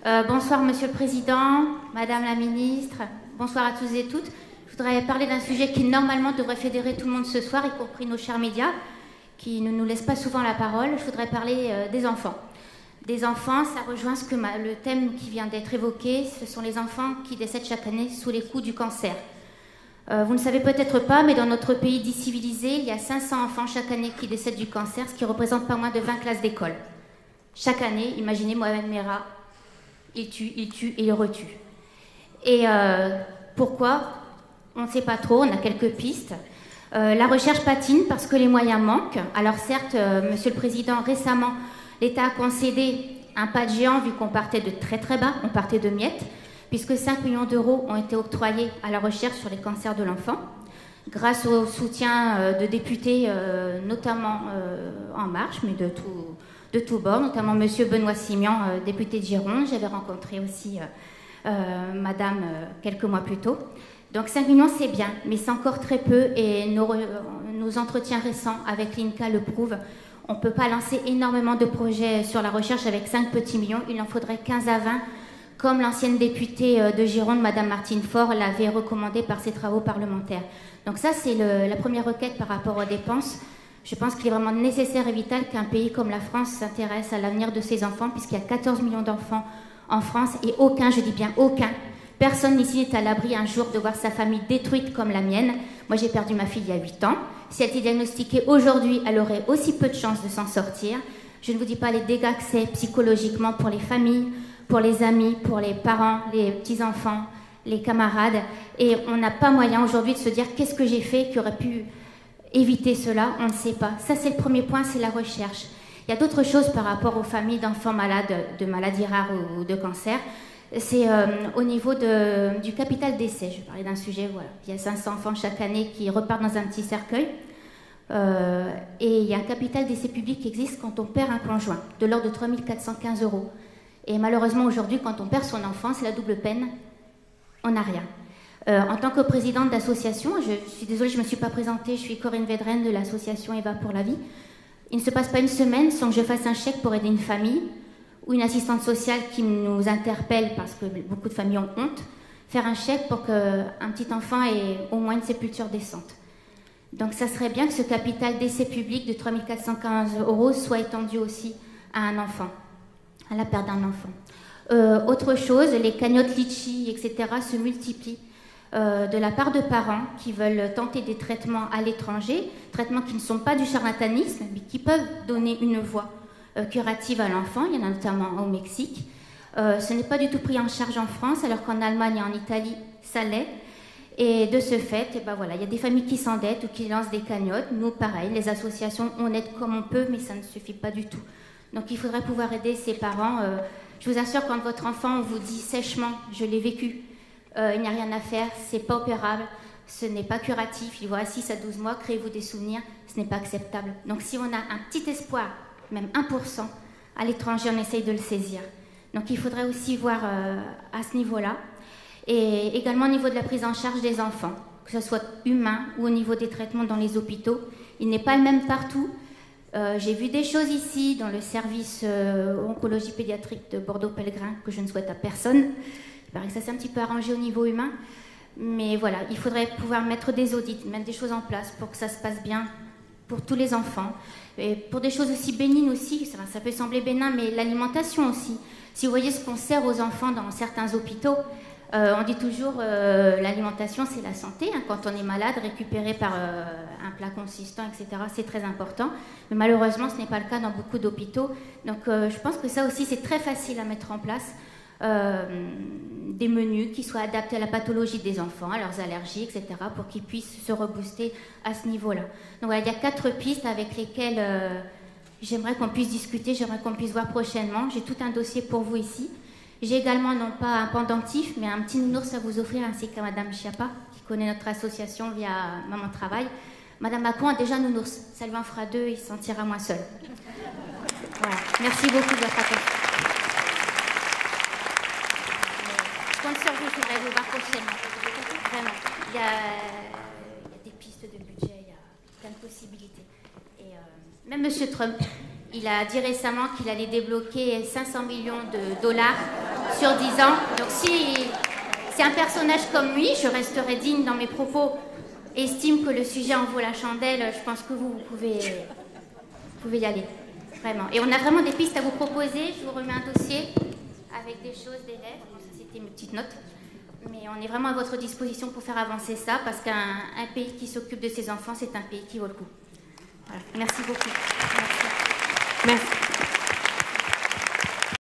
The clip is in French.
Bonsoir Monsieur le Président, Madame la Ministre, bonsoir à tous et toutes. Je voudrais parler d'un sujet qui normalement devrait fédérer tout le monde ce soir, y compris nos chers médias, qui ne nous laissent pas souvent la parole. Je voudrais parler des enfants. Des enfants, ça rejoint le thème qui vient d'être évoqué, ce sont les enfants qui décèdent chaque année sous les coups du cancer. Vous ne savez peut-être pas, mais dans notre pays dit civilisé, il y a 500 enfants chaque année qui décèdent du cancer, ce qui représente pas moins de 20 classes d'école. Chaque année, imaginez Mohamed Merah, il tue et il retue. Et pourquoi? On ne sait pas trop, on a quelques pistes. La recherche patine parce que les moyens manquent. Alors certes, Monsieur le Président, récemment, l'État a concédé un pas de géant vu qu'on partait de très très bas, on partait de miettes, puisque 5 millions d'euros ont été octroyés à la recherche sur les cancers de l'enfant, grâce au soutien de députés, notamment En Marche, mais de tous bords, notamment Monsieur Benoît Simian, député de Gironde. J'avais rencontré aussi Madame quelques mois plus tôt. Donc 5 millions, c'est bien, mais c'est encore très peu, et nos entretiens récents avec l'INCa le prouvent. On ne peut pas lancer énormément de projets sur la recherche avec 5 petits millions, il en faudrait 15 à 20, comme l'ancienne députée de Gironde, Madame Martine Faure, l'avait recommandé par ses travaux parlementaires. Donc ça, c'est la première requête par rapport aux dépenses. Je pense qu'il est vraiment nécessaire et vital qu'un pays comme la France s'intéresse à l'avenir de ses enfants, puisqu'il y a 14 millions d'enfants en France, et aucun, je dis bien aucun, personne ici n'est à l'abri un jour de voir sa famille détruite comme la mienne. Moi, j'ai perdu ma fille il y a 8 ans. Si elle était diagnostiquée aujourd'hui, elle aurait aussi peu de chances de s'en sortir. Je ne vous dis pas les dégâts que c'est psychologiquement pour les familles, pour les amis, pour les parents, les petits-enfants, les camarades. Et on n'a pas moyen aujourd'hui de se dire qu'est-ce que j'ai fait qui aurait pu éviter cela. On ne sait pas. Ça, c'est le premier point, c'est la recherche. Il y a d'autres choses par rapport aux familles d'enfants malades de maladies rares ou de cancer. C'est au niveau du capital décès. Je vais parler d'un sujet, voilà. Il y a 500 enfants chaque année qui repartent dans un petit cercueil. Et il y a un capital décès public qui existe quand on perd un conjoint, de l'ordre de 3 415 €. Et malheureusement, aujourd'hui, quand on perd son enfant, c'est la double peine. On n'a rien. En tant que présidente d'association, je suis désolée, je ne me suis pas présentée, je suis Corinne Védrenne de l'association Eva pour la vie. Il ne se passe pas une semaine sans que je fasse un chèque pour aider une famille ou une assistante sociale qui nous interpelle parce que beaucoup de familles ont honte, faire un chèque pour qu'un petit enfant ait au moins une sépulture décente. Donc ça serait bien que ce capital décès public de 3 415 € soit étendu aussi à un enfant, à la perte d'un enfant. Autre chose, les cagnottes litchi, etc. se multiplient de la part de parents qui veulent tenter des traitements à l'étranger, traitements qui ne sont pas du charlatanisme, mais qui peuvent donner une voie curative à l'enfant. Il y en a notamment au Mexique. Ce n'est pas du tout pris en charge en France, alors qu'en Allemagne et en Italie, ça l'est. Et de ce fait, et ben voilà, il y a des familles qui s'endettent ou qui lancent des cagnottes. Nous, pareil, les associations, on aide comme on peut, mais ça ne suffit pas du tout. Donc il faudrait pouvoir aider ces parents. Je vous assure, quand votre enfant vous dit sèchement, je l'ai vécu, il n'y a rien à faire, c'est pas opérable, ce n'est pas curatif, il voit 6 à 12 mois, créez-vous des souvenirs, ce n'est pas acceptable. Donc si on a un petit espoir, même 1%, à l'étranger, on essaye de le saisir. Donc il faudrait aussi voir à ce niveau-là. Et également au niveau de la prise en charge des enfants, que ce soit humain ou au niveau des traitements dans les hôpitaux. Il n'est pas le même partout. J'ai vu des choses ici dans le service oncologie pédiatrique de Bordeaux-Pellegrin que je ne souhaite à personne. Il paraît que ça s'est un petit peu arrangé au niveau humain. Mais voilà, il faudrait pouvoir mettre des audits, mettre des choses en place pour que ça se passe bien pour tous les enfants. Et pour des choses aussi bénignes aussi, ça peut sembler bénin, mais l'alimentation aussi. Si vous voyez ce qu'on sert aux enfants dans certains hôpitaux, on dit toujours l'alimentation c'est la santé, hein. Quand on est malade, récupérer par un plat consistant, etc., c'est très important. Mais malheureusement, ce n'est pas le cas dans beaucoup d'hôpitaux. Donc je pense que ça aussi, c'est très facile à mettre en place. Des menus qui soient adaptés à la pathologie des enfants, à leurs allergies, etc., pour qu'ils puissent se rebooster à ce niveau-là. Donc voilà, il y a 4 pistes avec lesquelles j'aimerais qu'on puisse discuter, j'aimerais qu'on puisse voir prochainement. J'ai tout un dossier pour vous ici. J'ai également, non pas un pendentif, mais un petit nounours à vous offrir, ainsi qu'à Madame Chiappa, qui connaît notre association via Maman Travail. Madame Macron a déjà un nounours. Ça lui en fera 2, il se sentira moins seul. Voilà. Merci beaucoup de votre attention. Je compte sur vous, je voudrais vous voir prochainement. Vraiment. Il y a des pistes de budget, il y a plein de possibilités. Et même M. Trump, il a dit récemment qu'il allait débloquer 500 millions de dollars sur 10 ans. Donc si un personnage comme lui, je resterai digne dans mes propos, estime que le sujet en vaut la chandelle, je pense que vous pouvez y aller. Vraiment. Et on a vraiment des pistes à vous proposer. Je vous remets un dossier avec des choses, des lettres. Ça, c'était mes petites notes. Mais on est vraiment à votre disposition pour faire avancer ça, parce qu'un pays qui s'occupe de ses enfants, c'est un pays qui vaut le coup. Voilà. Merci beaucoup. Merci. Merci.